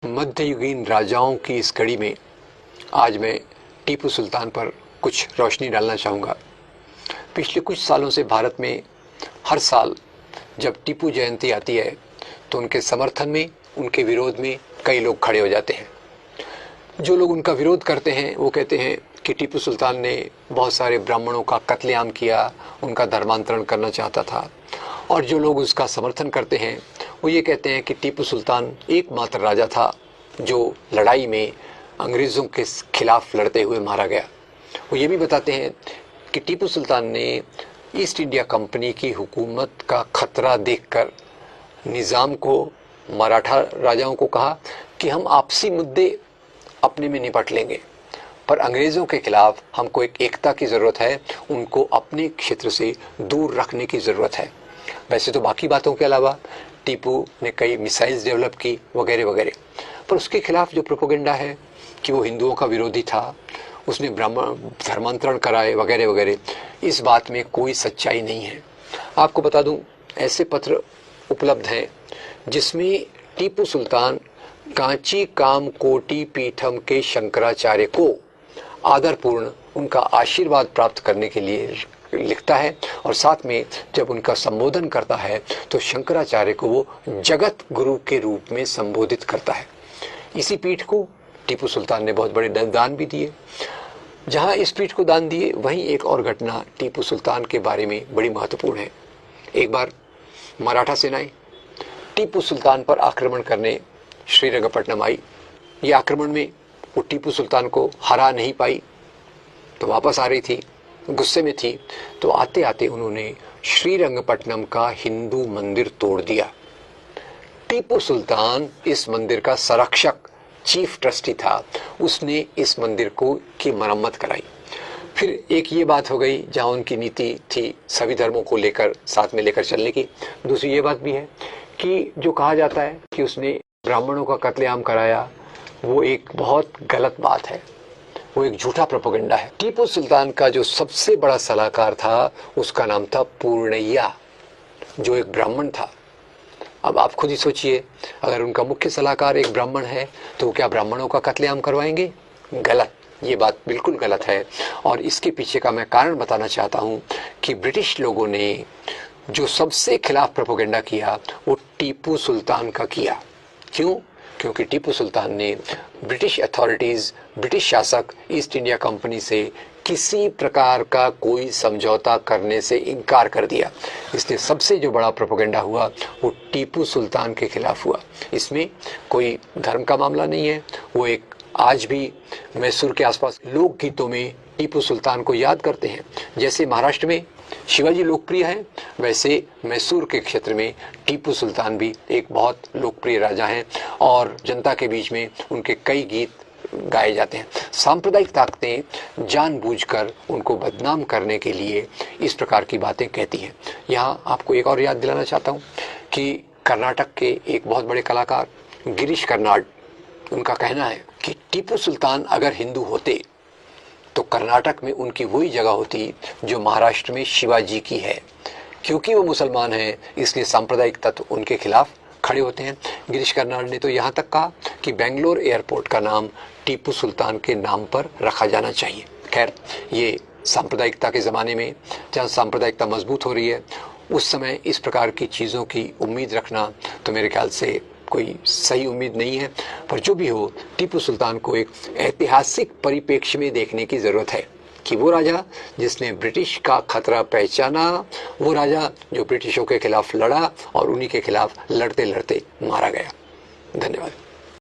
मध्ययुगीन राजाओं की इस कड़ी में आज मैं टीपू सुल्तान पर कुछ रोशनी डालना चाहूँगा। पिछले कुछ सालों से भारत में हर साल जब टीपू जयंती आती है तो उनके समर्थन में, उनके विरोध में कई लोग खड़े हो जाते हैं। जो लोग उनका विरोध करते हैं वो कहते हैं कि टीपू सुल्तान ने बहुत सारे ब्राह्मणों का कत्लेआम किया, उनका धर्मांतरण करना चाहता था। और जो लोग उसका समर्थन करते हैं वो ये कहते हैं कि टीपू सुल्तान एकमात्र राजा था जो लड़ाई में अंग्रेज़ों के खिलाफ लड़ते हुए मारा गया। वो ये भी बताते हैं कि टीपू सुल्तान ने ईस्ट इंडिया कंपनी की हुकूमत का खतरा देखकर निज़ाम को, मराठा राजाओं को कहा कि हम आपसी मुद्दे अपने में निपट लेंगे, पर अंग्रेज़ों के खिलाफ हमको एक एकता की ज़रूरत है, उनको अपने क्षेत्र से दूर रखने की ज़रूरत है। वैसे तो बाकी बातों के अलावा टीपू ने कई मिसाइल्स डेवलप की वगैरह वगैरह, पर उसके खिलाफ जो प्रोपेगेंडा है कि वो हिंदुओं का विरोधी था, उसने ब्राह्मण धर्मांतरण कराए वगैरह वगैरह, इस बात में कोई सच्चाई नहीं है। आपको बता दूं, ऐसे पत्र उपलब्ध हैं जिसमें टीपू सुल्तान कांची काम कोटि पीठम के शंकराचार्य को आदरपूर्ण उनका आशीर्वाद प्राप्त करने के लिए लिखता है, और साथ में जब उनका संबोधन करता है तो शंकराचार्य को वो जगत गुरु के रूप में संबोधित करता है। इसी पीठ को टीपू सुल्तान ने बहुत बड़े दान भी दिए। जहां इस पीठ को दान दिए वहीं एक और घटना टीपू सुल्तान के बारे में बड़ी महत्वपूर्ण है। एक बार मराठा सेनाएं टीपू सुल्तान पर आक्रमण करने श्रीरंगपट्टनम आई। ये आक्रमण में वो टीपू सुल्तान को हरा नहीं पाई तो वापस आ रही थी, गुस्से में थी, तो आते आते उन्होंने श्रीरंगपट्टनम का हिंदू मंदिर तोड़ दिया। टीपू सुल्तान इस मंदिर का संरक्षक, चीफ ट्रस्टी था, उसने इस मंदिर की मरम्मत कराई। फिर एक ये बात हो गई जहां उनकी नीति थी सभी धर्मों को लेकर साथ में लेकर चलने की। दूसरी ये बात भी है कि जो कहा जाता है कि उसने ब्राह्मणों का कत्लेआम कराया, वो एक बहुत गलत बात है, वो एक झूठा प्रोपेगेंडा है। टीपू सुल्तान का जो सबसे बड़ा सलाहकार था उसका नाम था पूर्णैया, जो एक ब्राह्मण था। अब आप खुद ही सोचिए, अगर उनका मुख्य सलाहकार एक ब्राह्मण है तो क्या ब्राह्मणों का कत्लेआम करवाएंगे? गलत, ये बात बिल्कुल गलत है। और इसके पीछे का मैं कारण बताना चाहता हूँ कि ब्रिटिश लोगों ने जो सबसे खिलाफ प्रोपेगेंडा किया वो टीपू सुल्तान का किया। क्यों? क्योंकि टीपू सुल्तान ने ब्रिटिश अथॉरिटीज़, ब्रिटिश शासक ईस्ट इंडिया कंपनी से किसी प्रकार का कोई समझौता करने से इनकार कर दिया। इसलिए सबसे जो बड़ा प्रोपेगेंडा हुआ वो टीपू सुल्तान के खिलाफ हुआ। इसमें कोई धर्म का मामला नहीं है। वो एक आज भी मैसूर के आसपास लोकगीतों में टीपू सुल्तान को याद करते हैं। जैसे महाराष्ट्र में शिवाजी लोकप्रिय है, वैसे मैसूर के क्षेत्र में टीपू सुल्तान भी एक बहुत लोकप्रिय राजा हैं और जनता के बीच में उनके कई गीत गाए जाते हैं। सांप्रदायिक ताकतें जानबूझकर उनको बदनाम करने के लिए इस प्रकार की बातें कहती हैं। यहाँ आपको एक और याद दिलाना चाहता हूँ कि कर्नाटक के एक बहुत बड़े कलाकार गिरीश कर्नाड, उनका कहना है कि टीपू सुल्तान अगर हिंदू होते तो कर्नाटक में उनकी वही जगह होती जो महाराष्ट्र में शिवाजी की है। क्योंकि वो मुसलमान हैं इसलिए सांप्रदायिक तत्व उनके खिलाफ खड़े होते हैं। गिरीश कर्नाड ने तो यहाँ तक कहा कि बेंगलोर एयरपोर्ट का नाम टीपू सुल्तान के नाम पर रखा जाना चाहिए। खैर, ये सांप्रदायिकता के ज़माने में जहाँ सांप्रदायिकता मजबूत हो रही है उस समय इस प्रकार की चीज़ों की उम्मीद रखना तो मेरे ख्याल से कोई सही उम्मीद नहीं है। पर जो भी हो, टीपू सुल्तान को एक ऐतिहासिक परिप्रेक्ष्य में देखने की ज़रूरत है कि वो राजा जिसने ब्रिटिश का खतरा पहचाना, वो राजा जो ब्रिटिशों के खिलाफ लड़ा और उन्हीं के खिलाफ लड़ते लड़ते मारा गया। धन्यवाद।